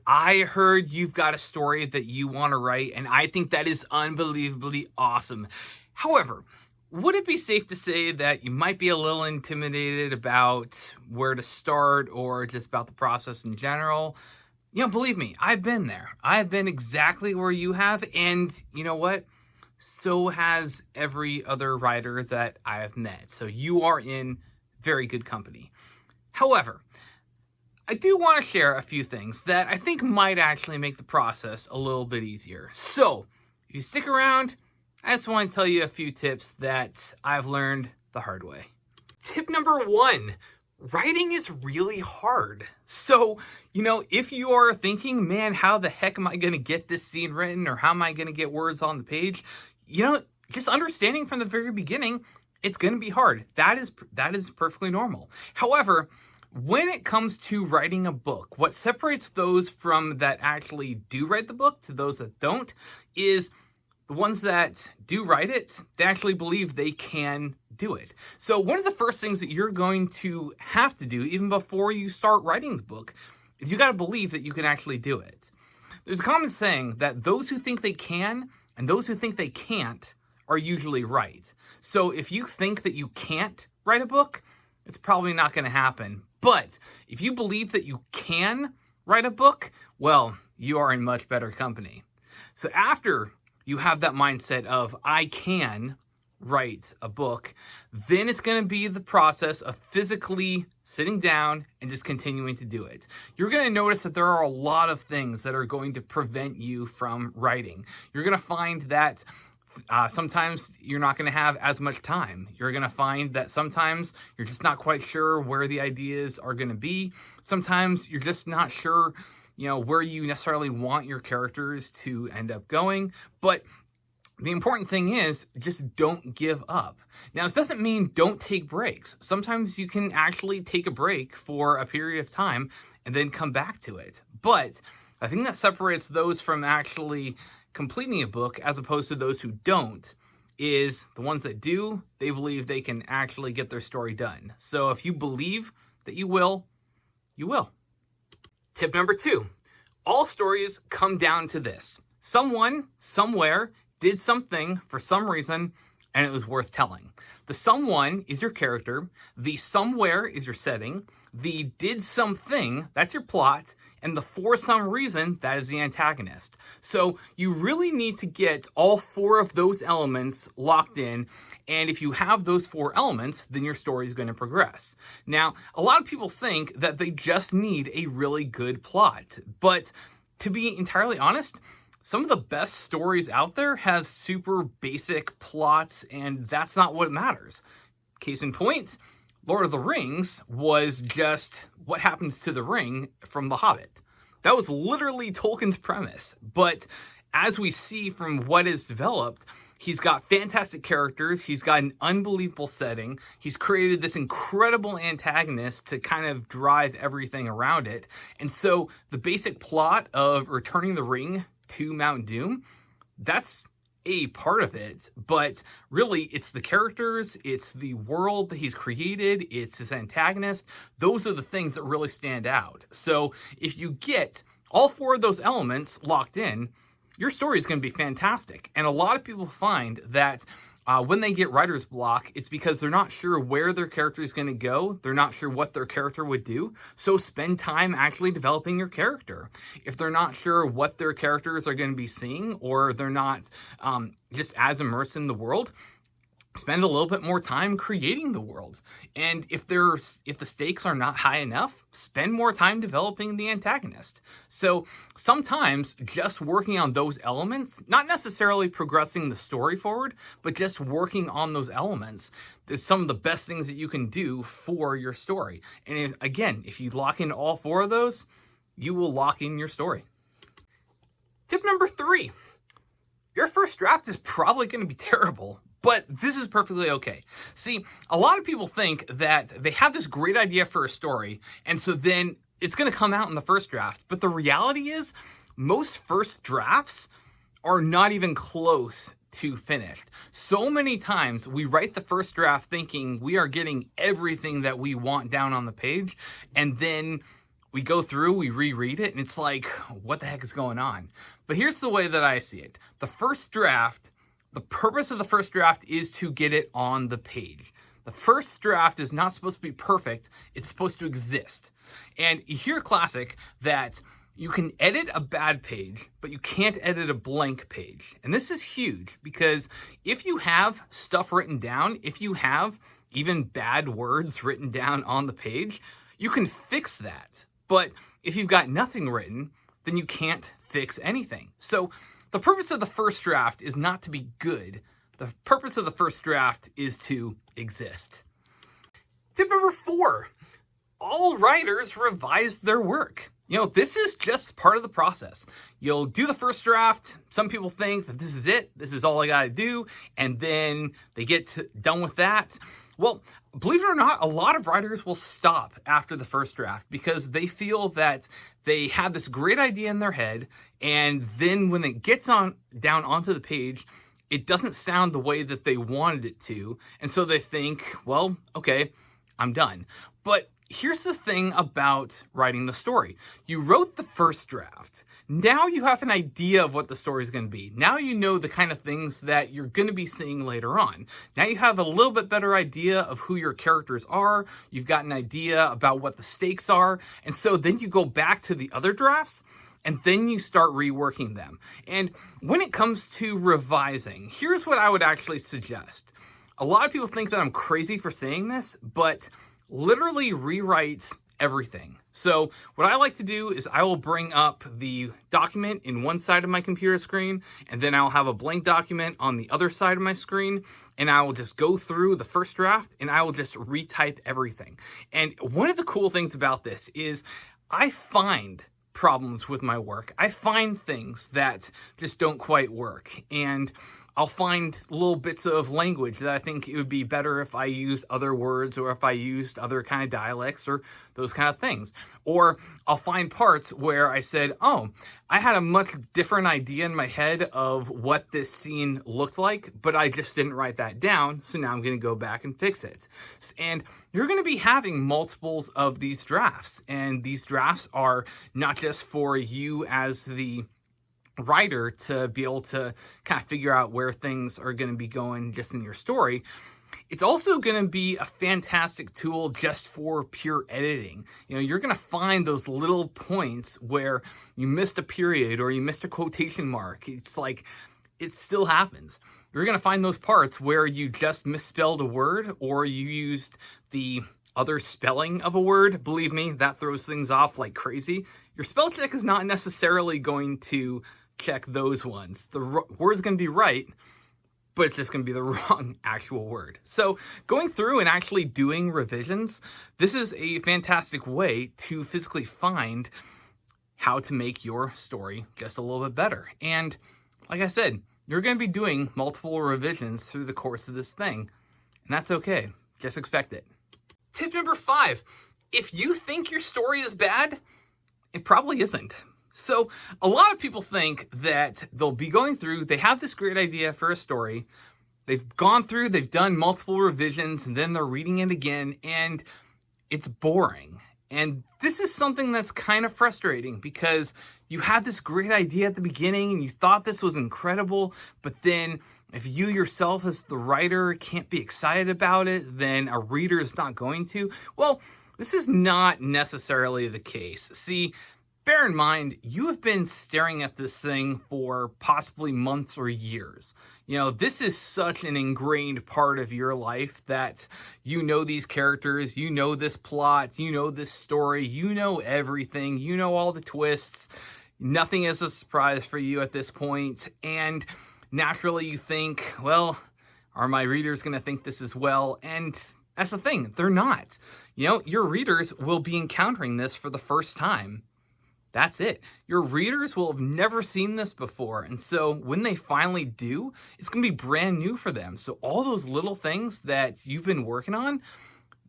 I heard you've got a story that you want to write, and I think that is unbelievably awesome. However, would it be safe to say that you might be a little intimidated about where to start or just about the process in general? Believe me, I've been there. I've been exactly where you have, and you know what? So has every other writer that I have met. So you are in very good company. However, I do want to share a few things that I think might actually make the process a little bit easier. So, if you stick around, I just want to tell you a few tips that I've learned the hard way. Tip number 1, writing is really hard. So, if you are thinking, man, how the heck am I going to get this scene written, or how am I going to get words on the page? Just understanding from the very beginning, it's going to be hard. That is perfectly normal. However, when it comes to writing a book, what separates those from that actually do write the book to those that don't is the ones that do write it, they actually believe they can do it. So one of the first things that you're going to have to do, even before you start writing the book, is you got to believe that you can actually do it. There's a common saying that those who think they can and those who think they can't are usually right. So if you think that you can't write a book, it's probably not going to happen. But if you believe that you can write a book, well, you are in much better company. So after you have that mindset of, I can write a book, then it's going to be the process of physically sitting down and just continuing to do it. You're going to notice that there are a lot of things that are going to prevent you from writing. You're going to find that sometimes you're not going to have as much time. You're going to find that sometimes you're just not quite sure where the ideas are going to be. Sometimes you're just not sure, where you necessarily want your characters to end up going. But the important thing is just don't give up. Now, this doesn't mean don't take breaks. Sometimes you can actually take a break for a period of time and then come back to it. But I think that separates those from actually completing a book as opposed to those who don't is the ones that do, they believe they can actually get their story done. So if you believe that you will, you will. Tip number 2, all stories come down to this. Someone, somewhere, did something for some reason, and it was worth telling. The someone is your character, the somewhere is your setting, the did something, that's your plot, and the for some reason, that is the antagonist. So you really need to get all 4 of those elements locked in, and if you have those 4 elements, then your story is going to progress. Now, a lot of people think that they just need a really good plot, but to be entirely honest, some of the best stories out there have super basic plots, and that's not what matters. Case in point, Lord of the Rings was just what happens to the ring from The Hobbit. That was literally Tolkien's premise. But as we see from what is developed, he's got fantastic characters. He's got an unbelievable setting. He's created this incredible antagonist to kind of drive everything around it. And so the basic plot of returning the ring to Mount Doom, that's a part of it, but really it's the characters, it's the world that he's created, it's his antagonist. Those are the things that really stand out. So if you get all 4 of those elements locked in, your story is going to be fantastic. And a lot of people find that when they get writer's block, it's because they're not sure where their character is going to go. They're not sure what their character would do. So spend time actually developing your character. If they're not sure what their characters are going to be seeing, or they're not just as immersed in the world, spend a little bit more time creating the world. And if the stakes are not high enough, spend more time developing the antagonist. So sometimes just working on those elements, not necessarily progressing the story forward, but just working on those elements, is some of the best things that you can do for your story. And if you lock in all 4 of those, you will lock in your story. Tip number 3, your first draft is probably going to be terrible, but this is perfectly okay. See, a lot of people think that they have this great idea for a story, and so then it's going to come out in the first draft. But the reality is, most first drafts are not even close to finished. So many times we write the first draft thinking we are getting everything that we want down on the page, and then we go through, we reread it, and it's like, what the heck is going on? But here's the way that I see it. The purpose of the first draft is to get it on the page. The first draft is not supposed to be perfect. It's supposed to exist. And you hear classic that you can edit a bad page, but you can't edit a blank page. And this is huge because if you have stuff written down, if you have even bad words written down on the page, you can fix that. But if you've got nothing written, then you can't fix anything. So the purpose of the first draft is not to be good. The purpose of the first draft is to exist. Tip number 4, all writers revise their work. This is just part of the process. You'll do the first draft. Some people think that this is it. This is all I got to do. And then they get done with that. Well, believe it or not, a lot of writers will stop after the first draft because they feel that they have this great idea in their head. And then when it gets down onto the page, it doesn't sound the way that they wanted it to. And so they think, well, okay, I'm done. But here's the thing about writing the story. You wrote the first draft. Now you have an idea of what the story is going to be. Now you know the kind of things that you're going to be seeing later on. Now you have a little bit better idea of who your characters are. You've got an idea about what the stakes are. And so then you go back to the other drafts and then you start reworking them. And when it comes to revising, here's what I would actually suggest. A lot of people think that I'm crazy for saying this, but literally rewrite everything. So what I like to do is I will bring up the document in one side of my computer screen, and then I'll have a blank document on the other side of my screen, and I will just go through the first draft and I will just retype everything. And one of the cool things about this is I find problems with my work. I find things that just don't quite work, and I'll find little bits of language that I think it would be better if I used other words or if I used other kind of dialects or those kind of things. Or I'll find parts where I said, oh, I had a much different idea in my head of what this scene looked like, but I just didn't write that down. So now I'm going to go back and fix it. And you're going to be having multiples of these drafts. And these drafts are not just for you as the writer to be able to kind of figure out where things are going to be going just in your story. It's also going to be a fantastic tool just for pure editing. You're going to find those little points where you missed a period or you missed a quotation mark. It's like, it still happens. You're going to find those parts where you just misspelled a word or you used the other spelling of a word. Believe me, that throws things off like crazy. Your spell check is not necessarily going to check those ones. The word's going to be right, but it's just going to be the wrong actual word. So going through and actually doing revisions, this is a fantastic way to physically find how to make your story just a little bit better. And like I said, you're going to be doing multiple revisions through the course of this thing, and that's okay. Just expect it. Tip number 5, if you think your story is bad, it probably isn't. So a lot of people think that they'll be going through, they have this great idea for a story, they've gone through, they've done multiple revisions, and then they're reading it again, and it's boring. And this is something that's kind of frustrating because you had this great idea at the beginning and you thought this was incredible, but then if you yourself as the writer can't be excited about it, then a reader is not going to. Well, this is not necessarily the case. See, bear in mind, you have been staring at this thing for possibly months or years. This is such an ingrained part of your life that you know these characters, you know this plot, you know this story, you know everything, you know all the twists. Nothing is a surprise for you at this point. And naturally you think, well, are my readers going to think this as well? And that's the thing, they're not. Your readers will be encountering this for the first time. That's it. Your readers will have never seen this before. And so when they finally do, it's going to be brand new for them. So all those little things that you've been working on,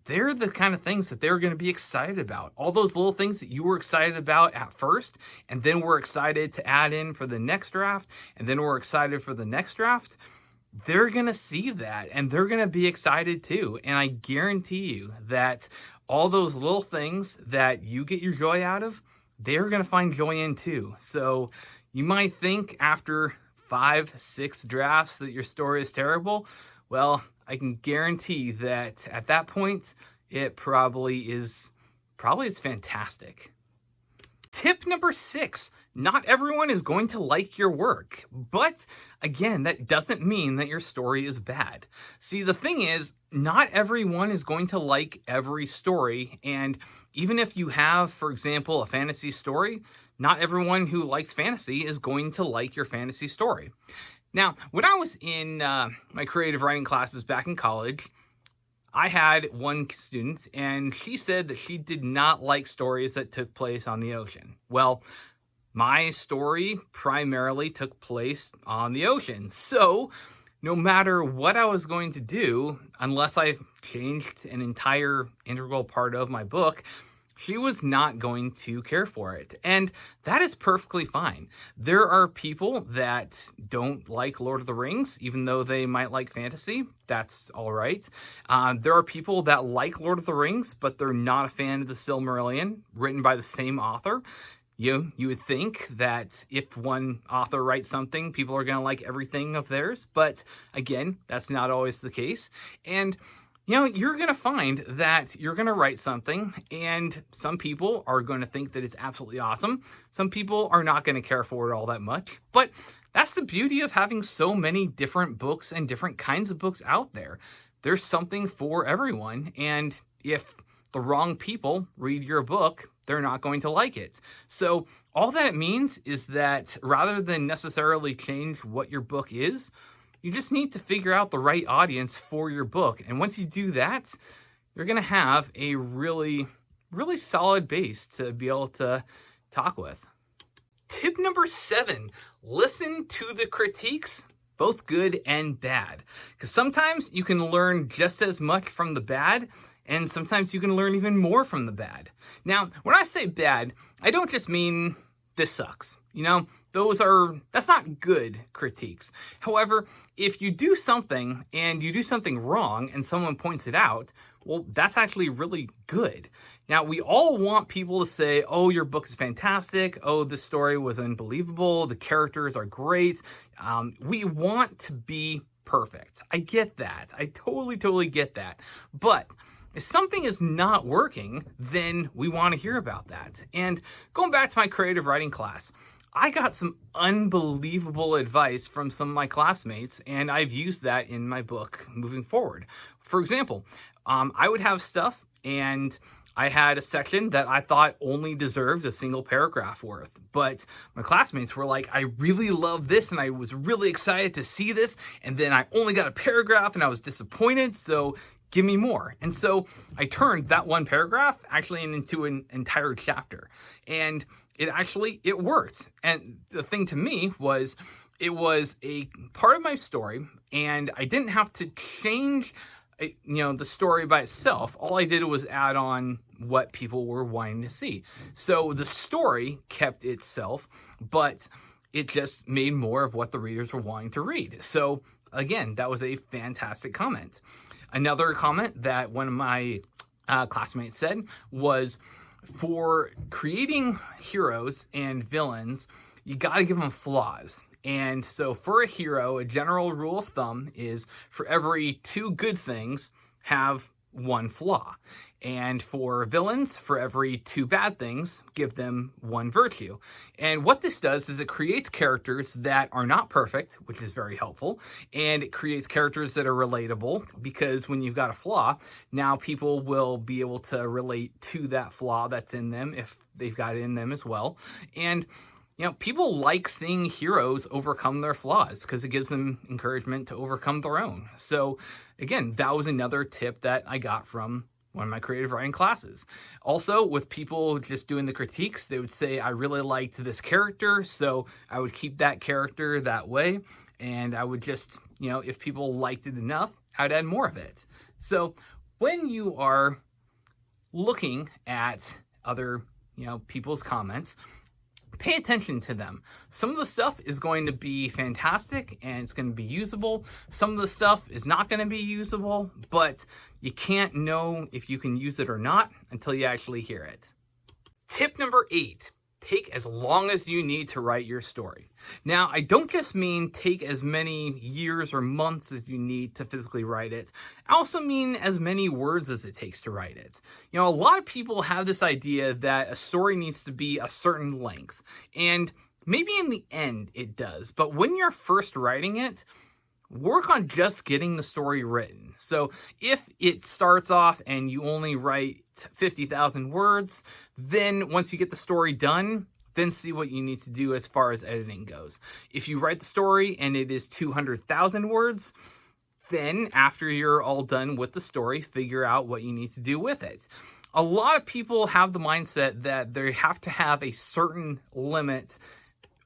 they're the kind of things that they're going to be excited about. All those little things that you were excited about at first, and then we're excited to add in for the next draft, and then we're excited for the next draft. They're going to see that and they're going to be excited too. And I guarantee you that all those little things that you get your joy out of, they're going to find joy in too. So you might think after 5, 6 drafts that your story is terrible. Well, I can guarantee that at that point, it probably is fantastic. Tip number 6, not everyone is going to like your work, but again, that doesn't mean that your story is bad. See, the thing is, not everyone is going to like every story, and even if you have, for example, a fantasy story, not everyone who likes fantasy is going to like your fantasy story. Now, when I was in my creative writing classes back in college, I had one student, and she said that she did not like stories that took place on the ocean. Well, my story primarily took place on the ocean. So no matter what I was going to do, unless I changed an entire integral part of my book, she was not going to care for it. And that is perfectly fine. There are people that don't like Lord of the Rings, even though they might like fantasy. That's all right. There are people that like Lord of the Rings, but they're not a fan of the Silmarillion, written by the same author. You would think that if one author writes something, people are going to like everything of theirs. But again, that's not always the case. And you're going to find that you're going to write something, and some people are going to think that it's absolutely awesome. Some people are not going to care for it all that much. But that's the beauty of having so many different books and different kinds of books out there. There's something for everyone. And if the wrong people read your book, they're not going to like it. So all that it means is that rather than necessarily change what your book is, you just need to figure out the right audience for your book. And once you do that, you're going to have a really, really solid base to be able to talk with. Tip number 7, listen to the critiques, both good and bad. Because sometimes you can learn just as much from the bad, and sometimes you can learn even more from the bad. Now, when I say bad, I don't just mean this sucks. That's not good critiques. However, if you do something and you do something wrong and someone points it out, well, that's actually really good. Now, we all want people to say, oh, your book is fantastic. Oh, this story was unbelievable. The characters are great. We want to be perfect. I get that. I totally get that. But if something is not working, then we want to hear about that. And going back to my creative writing class, I got some unbelievable advice from some of my classmates, and I've used that in my book moving forward. For example, I would have stuff, and I had a section that I thought only deserved a single paragraph worth. But my classmates were like, I really love this, and I was really excited to see this, and then I only got a paragraph, and I was disappointed, so give me more. And so I turned that one paragraph actually into an entire chapter. And it worked. And the thing to me was, it was a part of my story, and I didn't have to change the story by itself. All I did was add on what people were wanting to see. So the story kept itself, but it just made more of what the readers were wanting to read. So again, that was a fantastic comment. Another comment that one of my classmates said was, for creating heroes and villains, you got to give them flaws. And so for a hero, a general rule of thumb is for every 2 good things, have 1 flaw. And for villains, for every 2 bad things, give them 1 virtue. And what this does is it creates characters that are not perfect, which is very helpful. And it creates characters that are relatable, because when you've got a flaw, now people will be able to relate to that flaw that's in them if they've got it in them as well. And people like seeing heroes overcome their flaws because it gives them encouragement to overcome their own. So again, that was another tip that I got from one of my creative writing classes. Also, with people just doing the critiques, they would say, I really liked this character, so I would keep that character that way. And I would just, if people liked it enough, I'd add more of it. So when you are looking at other, people's comments, pay attention to them. Some of the stuff is going to be fantastic and it's going to be usable. Some of the stuff is not going to be usable, but you can't know if you can use it or not until you actually hear it. Tip number 8, take as long as you need to write your story. Now, I don't just mean take as many years or months as you need to physically write it. I also mean as many words as it takes to write it. You know, a lot of people have this idea that a story needs to be a certain length, and maybe in the end it does, but when you're first writing it, work on just getting the story written. So if it starts off and you only write 50,000 words, then once you get the story done, then see what you need to do as far as editing goes. If you write the story and it is 200,000 words, then after you're all done with the story, figure out what you need to do with it. A lot of people have the mindset that they have to have a certain limit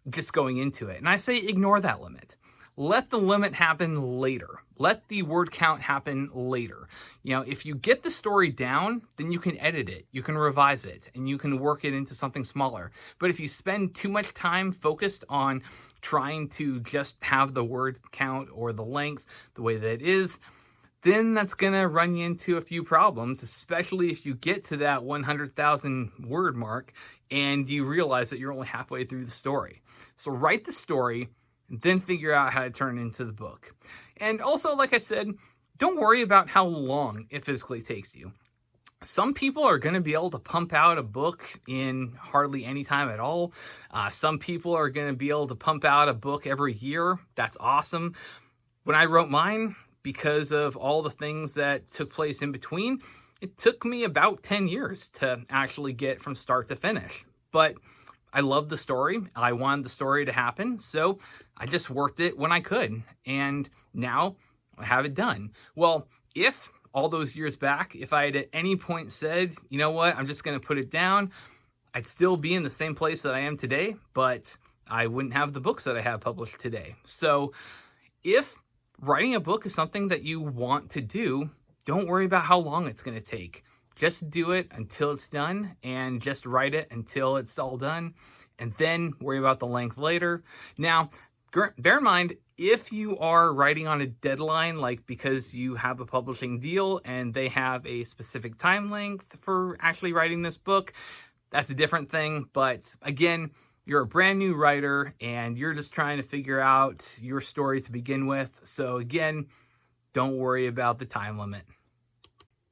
just going into it. And I say ignore that limit. Let the limit happen later. Let the word count happen later. You know, if you get the story down, then you can edit it, you can revise it, and you can work it into something smaller. But if you spend too much time focused on trying to just have the word count or the length the way that it is, then that's going to run you into a few problems, especially if you get to that 100,000 word mark and you realize that you're only halfway through the story. So write the story, and then figure out how to turn it into the book. And also, like I said, don't worry about how long it physically takes you. Some people are going to be able to pump out a book in hardly any time at all. Some people are going to be able to pump out a book every year. That's awesome. When I wrote mine, because of all the things that took place in between, it took me about 10 years to actually get from start to finish. But I loved the story. I wanted the story to happen, so I just worked it when I could, and now I have it done. Well, if all those years back, if I had at any point said, you know what, I'm just going to put it down, I'd still be in the same place that I am today, but I wouldn't have the books that I have published today. So if writing a book is something that you want to do, don't worry about how long it's going to take. Just do it until it's done, and just write it until it's all done, and then worry about the length later. Now, bear in mind, if you are writing on a deadline, like because you have a publishing deal and they have a specific time length for actually writing this book, that's a different thing. But again, you're a brand new writer and you're just trying to figure out your story to begin with. So again, don't worry about the time limit.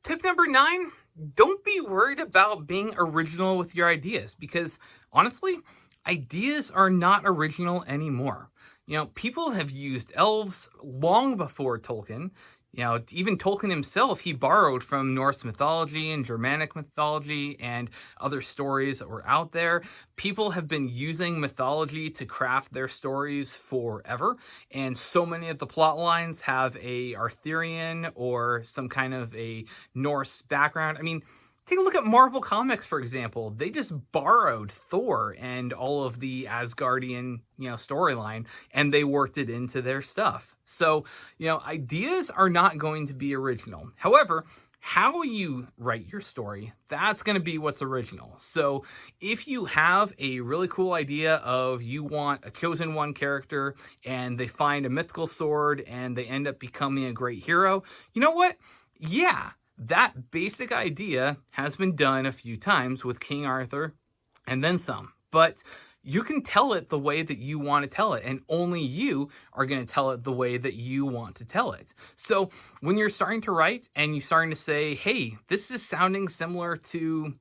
Tip number 9, don't be worried about being original with your ideas, because honestly, ideas are not original anymore. You know, people have used elves long before Tolkien. You know, even Tolkien himself, he borrowed from Norse mythology and Germanic mythology and other stories that were out there. People have been using mythology to craft their stories forever, and so many of the plot lines have a Arthurian or some kind of a Norse background. I mean, take a look at Marvel Comics, for example. They just borrowed Thor and all of the Asgardian, storyline, and they worked it into their stuff. So, ideas are not going to be original. However, how you write your story, that's going to be what's original. So if you have a really cool idea of you want a chosen one character and they find a mythical sword and they end up becoming a great hero, you know what? Yeah. That basic idea has been done a few times with King Arthur and then some, but you can tell it the way that you want to tell it, and only you are going to tell it the way that you want to tell it. So when you're starting to write and you're starting to say, hey, this is sounding similar to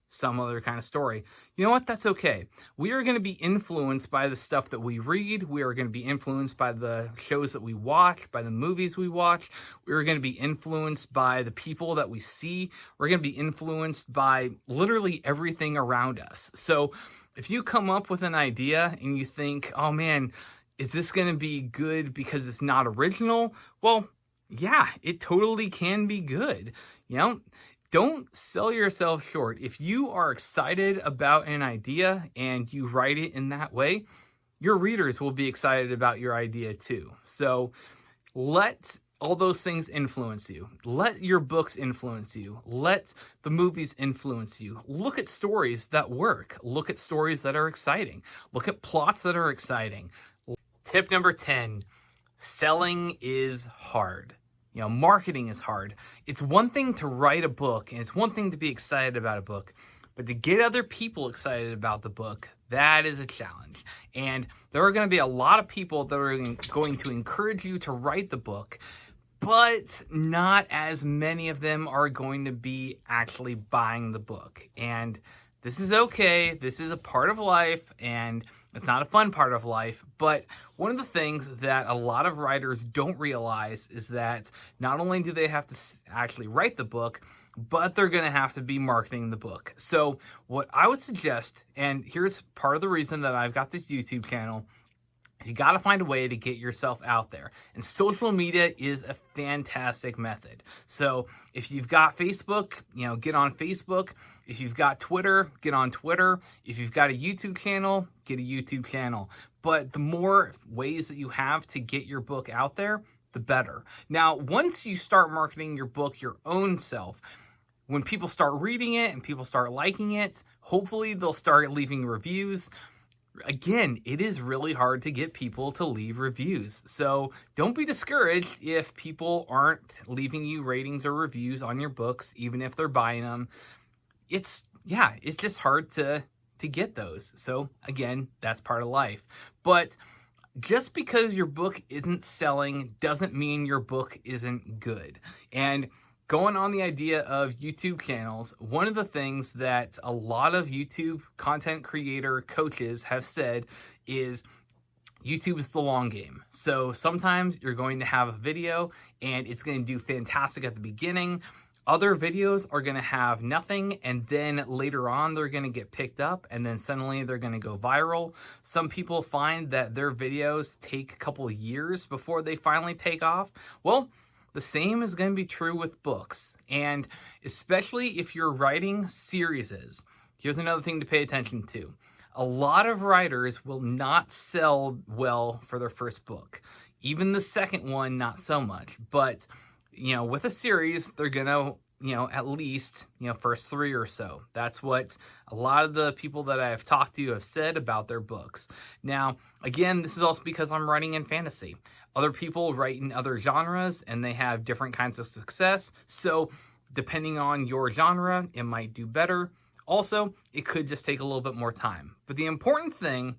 some other kind of story, you know what? That's okay. We are going to be influenced by the stuff that we read. We are going to be influenced by the shows that we watch, by the movies we watch. We're going to be influenced by the people that we see. We're going to be influenced by literally everything around us. So if you come up with an idea and you think, oh man, is this going to be good because it's not original? Well, yeah, it totally can be good. Don't sell yourself short. If you are excited about an idea and you write it in that way, your readers will be excited about your idea too. So let all those things influence you. Let your books influence you. Let the movies influence you. Look at stories that work. Look at stories that are exciting. Look at plots that are exciting. Tip number 10, selling is hard. Marketing is hard. It's one thing to write a book, and it's one thing to be excited about a book, but to get other people excited about the book, that is a challenge. And there are going to be a lot of people that are going to encourage you to write the book, but not as many of them are going to be actually buying the book. And this is okay. This is a part of life, and it's not a fun part of life. But one of the things that a lot of writers don't realize is that not only do they have to actually write the book, but they're going to have to be marketing the book. So what I would suggest, and here's part of the reason that I've got this YouTube channel, you got to find a way to get yourself out there. And social media is a fantastic method. So if you've got Facebook, get on Facebook. If you've got Twitter, get on Twitter. If you've got a YouTube channel, get a YouTube channel. But the more ways that you have to get your book out there, the better. Now, once you start marketing your book your own self, when people start reading it and people start liking it, hopefully they'll start leaving reviews. Again, it is really hard to get people to leave reviews. So don't be discouraged if people aren't leaving you ratings or reviews on your books, even if they're buying them. It's just hard to get those. So again, that's part of life. But just because your book isn't selling doesn't mean your book isn't good. And going on the idea of YouTube channels, one of the things that a lot of YouTube content creator coaches have said is YouTube is the long game. So sometimes you're going to have a video and it's going to do fantastic at the beginning. Other videos are going to have nothing, and then later on they're going to get picked up, and then suddenly they're going to go viral. Some people find that their videos take a couple of years before they finally take off. Well, the same is going to be true with books, and especially if you're writing series. Here's another thing to pay attention to. A lot of writers will not sell well for their first book. Even the second one, not so much. But, with a series, they're going to, at least, first 3 or so. That's what a lot of the people that I have talked to have said about their books. Now, again, this is also because I'm writing in fantasy. Other people write in other genres and they have different kinds of success. So depending on your genre, it might do better. Also, it could just take a little bit more time. But the important thing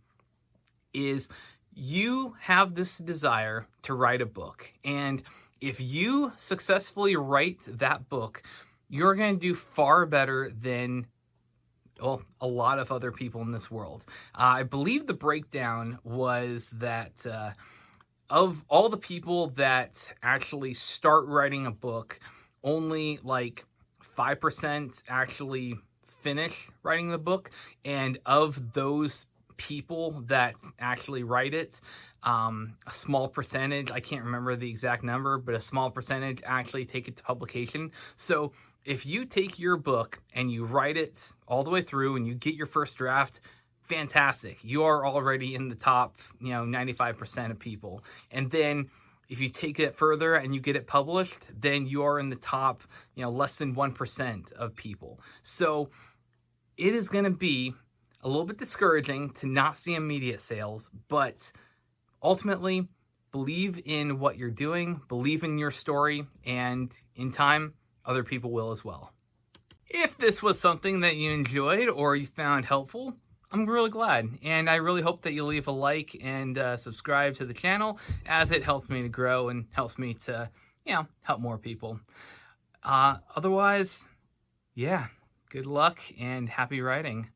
is you have this desire to write a book. And if you successfully write that book, you're going to do far better than a lot of other people in this world. I believe the breakdown was that of all the people that actually start writing a book, only like 5% actually finish writing the book. And of those people that actually write it, a small percentage, I can't remember the exact number, but a small percentage actually take it to publication. So if you take your book and you write it all the way through and you get your first draft, fantastic. You are already in the top, 95% of people. And then if you take it further and you get it published, then you are in the top, less than 1% of people. So it is going to be a little bit discouraging to not see immediate sales, but ultimately, believe in what you're doing, believe in your story, and in time, other people will as well. If this was something that you enjoyed or you found helpful, I'm really glad, and I really hope that you leave a like and subscribe to the channel, as it helps me to grow and helps me to, help more people. Otherwise, good luck and happy writing.